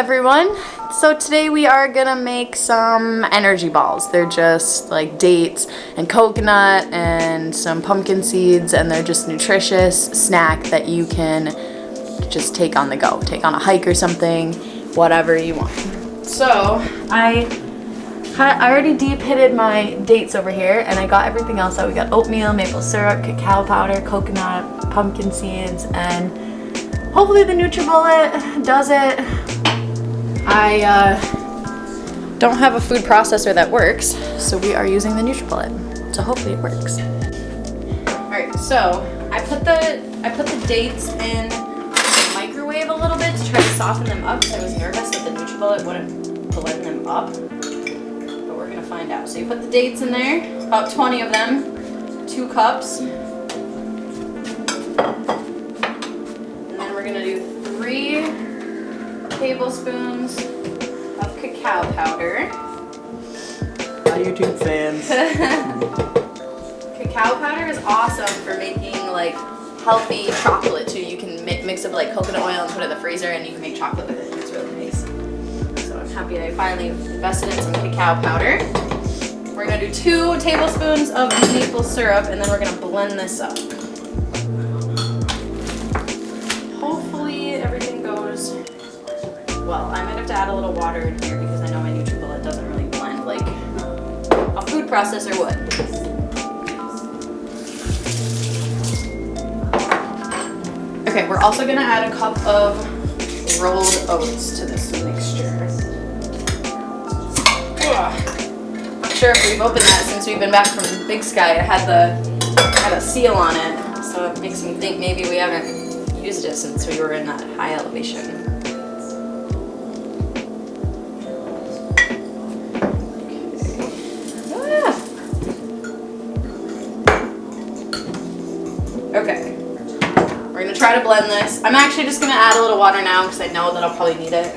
everyone. So today we are gonna make some energy balls. They're just like dates and coconut and some pumpkin seeds, and they're just nutritious snack that you can just take on the go. Take on a hike or something, whatever you want. So I already deep hitted my dates over here, and I got everything else out. We got oatmeal, maple syrup, cacao powder, coconut, pumpkin seeds, and hopefully the NutriBullet does it. I don't have a food processor that works, so we are using the NutriBullet. So hopefully it works. Alright, so I put the dates in the microwave a little bit to try to soften them up because I was nervous that the NutriBullet wouldn't blend them up. But we're gonna find out. So you put the dates in there, about 20 of them, 2 cups. And then we're gonna do 3 tablespoons of cacao powder. Hi YouTube fans. Cacao powder is awesome for making like healthy chocolate too. You can mix up like coconut oil and put it in the freezer, and you can make chocolate with it. It's really nice. So I'm happy I finally invested in some cacao powder. We're gonna do 2 tablespoons of maple syrup, and then we're gonna blend this up. Hopefully everything goes well. I might have to add a little water in here because I know my NutriBullet doesn't really blend like a food processor would. Okay, we're also gonna add a cup of rolled oats to this mixture. Ugh. Not sure if we've opened that since we've been back from Big Sky. It had a seal on it, so it makes me think maybe we haven't used it since we were in that high elevation. Okay, we're gonna try to blend this. I'm actually just gonna add a little water now because I know that I'll probably need it.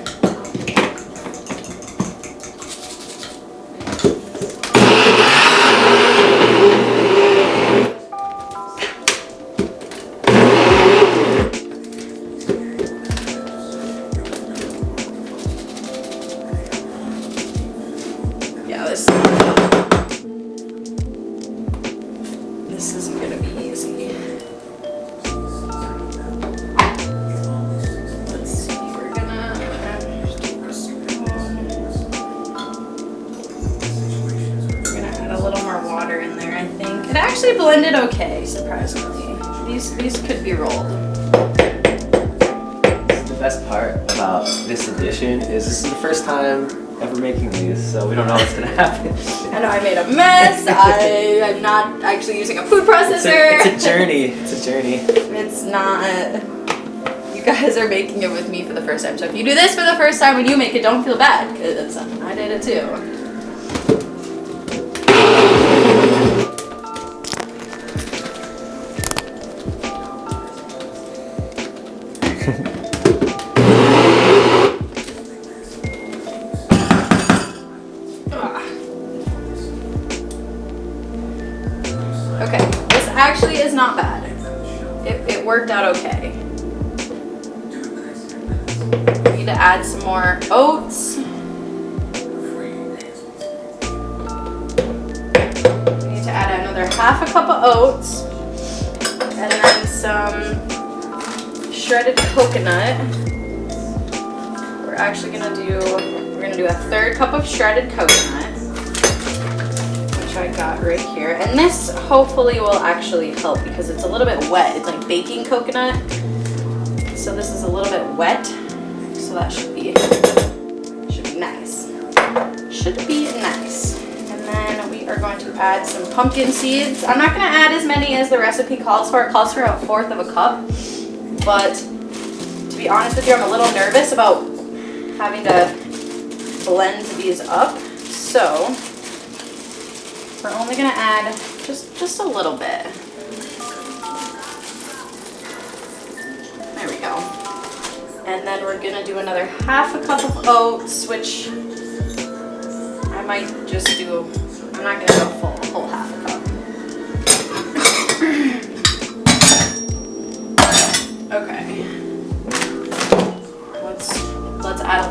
Yeah, this isn't gonna be easy. It actually blended okay, surprisingly. These could be rolled. The best part about this edition is this is the first time ever making these, so we don't know what's gonna happen. I know I made a mess. I'm not actually using a food processor. It's a journey. It's a journey. It's not. You guys are making it with me for the first time. So if you do this for the first time when you make it, don't feel bad, because I did it too. Okay, this actually is not bad. It worked out okay. We need to add some more oats. We need to add another half a cup of oats. And then some shredded coconut. We're gonna do a 1/3 cup of shredded coconut, which I got right here. And this hopefully will actually help because it's a little bit wet. It's like baking coconut. So this is a little bit wet. So that should be nice. Should be nice. And then we are going to add some pumpkin seeds. I'm not gonna add as many as the recipe calls for. It calls for 1/4 of a cup. But to be honest with you, I'm a little nervous about having to blend these up. So we're only gonna add just a little bit. There we go. And then we're gonna do another half a cup of oats, which I might just do. I'm not gonna go a full half a cup.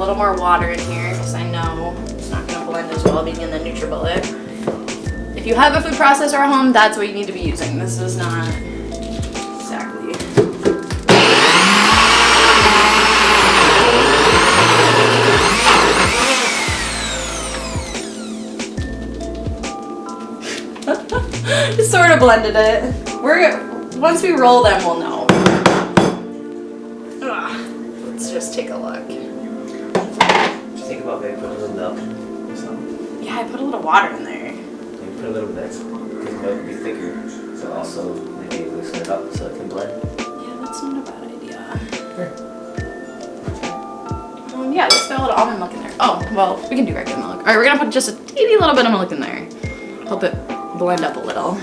little more water in here because I know it's not going to blend as well being in the NutriBullet. If you have a food processor at home, that's what you need to be using. This is not exactly. Just sort of blended it. Once we roll them, we'll know. Let's just take a look. What do you think about maybe putting a little milk or something? Yeah, I put a little water in there. Maybe put a little bit extra because milk would be thicker. So also maybe loosen it up so it can blend. Yeah, that's not a bad idea. Yeah, let's throw a little almond milk in there. Oh, well, we can do regular milk. All right, we're gonna put just a teeny little bit of milk in there. Help it blend up a little.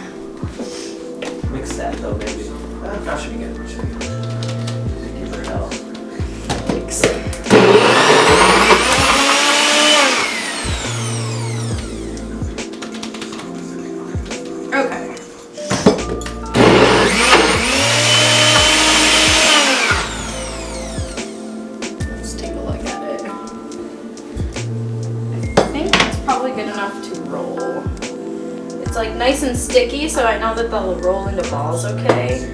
Mix that though, maybe. That should be good. Should be good. Give her hell. Thanks. Okay. Let's take a look at it. I think it's probably good enough to roll. It's like nice and sticky, so I know that they'll roll into balls okay.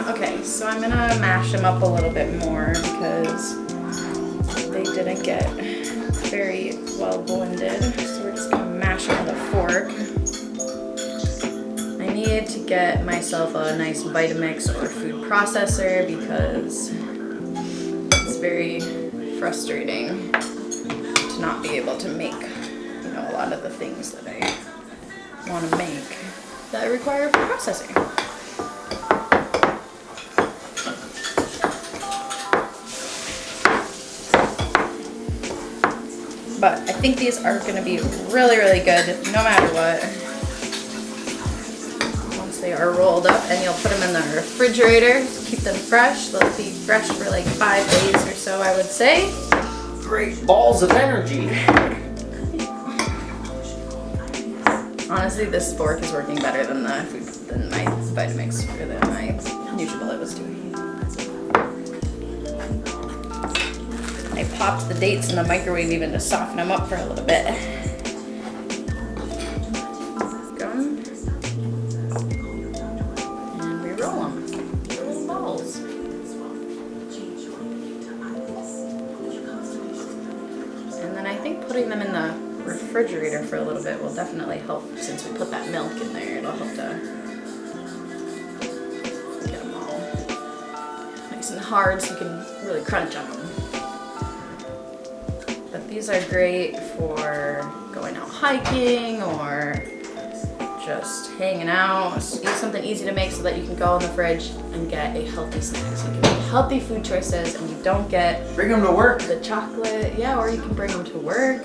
Okay, so I'm gonna mash them up a little bit more because they didn't get very well blended. So we're just gonna mash them with a fork. I need to get myself a nice Vitamix or food processor because it's very frustrating to not be able to make, you know, a lot of the things that I want to make that require food processing. But I think these are going to be really, really good no matter what. Once they are rolled up, and you'll put them in the refrigerator to keep them fresh. They'll be fresh for like 5 days or so, I would say. Great balls of energy. Honestly, this fork is working better than my Vitamix or than my NutriBullet was doing. I popped the dates in the microwave even to soften them up for a little bit. Gum. And we roll them. Little balls. And then I think putting them in the refrigerator for a little bit will definitely help since we put that milk in there. It'll help to get them all nice and hard so you can really crunch on them. But these are great for going out hiking or just hanging out. Use something easy to make so that you can go in the fridge and get a healthy snack. So you can make healthy food choices and you don't get Bring them to work. the chocolate. Yeah, or you can bring them to work.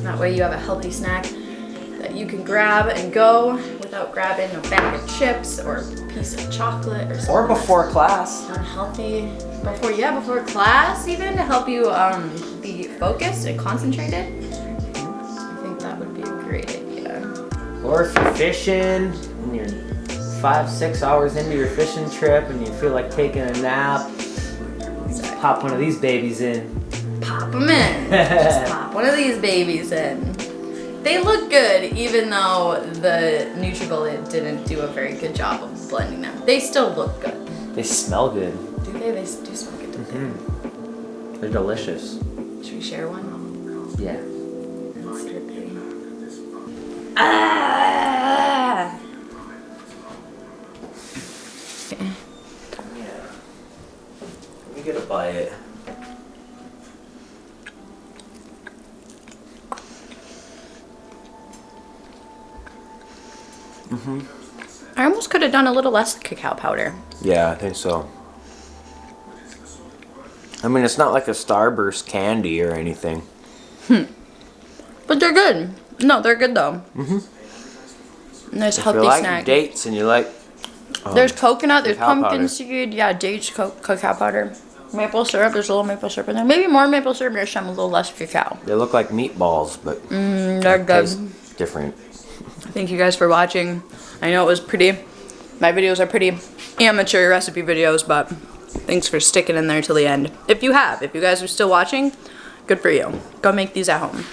That way you have a healthy snack that you can grab and go without grabbing a bag of chips or a piece of chocolate or something. Or before class. Unhealthy. Before class even, to help you be focused and concentrated. I think that would be a great idea. Or if you're fishing and you're 5-6 hours into your fishing trip and you feel like taking a nap, just pop one of these babies in. Pop them in. Just pop one of these babies in. They look good even though the NutriBullet didn't do a very good job of blending them. They still look good. They smell good. Do they? They do smell good, don't they? They're delicious. Should we share one? Yeah. Let's see what they... Ah! Okay. Yeah. Let me get a bite. I almost could have done a little less cacao powder. Yeah, I think so. I mean, it's not like a Starburst candy or anything. But they're good. No, they're good though. Nice If healthy you like snack. dates and you like... There's coconut, there's cacao pumpkin powder. seed, yeah, dates, cacao powder. Maple syrup, there's a little maple syrup in there. Maybe more maple syrup, there's some a little less cacao. They look like meatballs, but They're good. taste different. Thank you guys for watching. I know it was pretty My videos are pretty amateur recipe videos, but thanks for sticking in there till the end. If you guys are still watching, good for you. Go make these at home.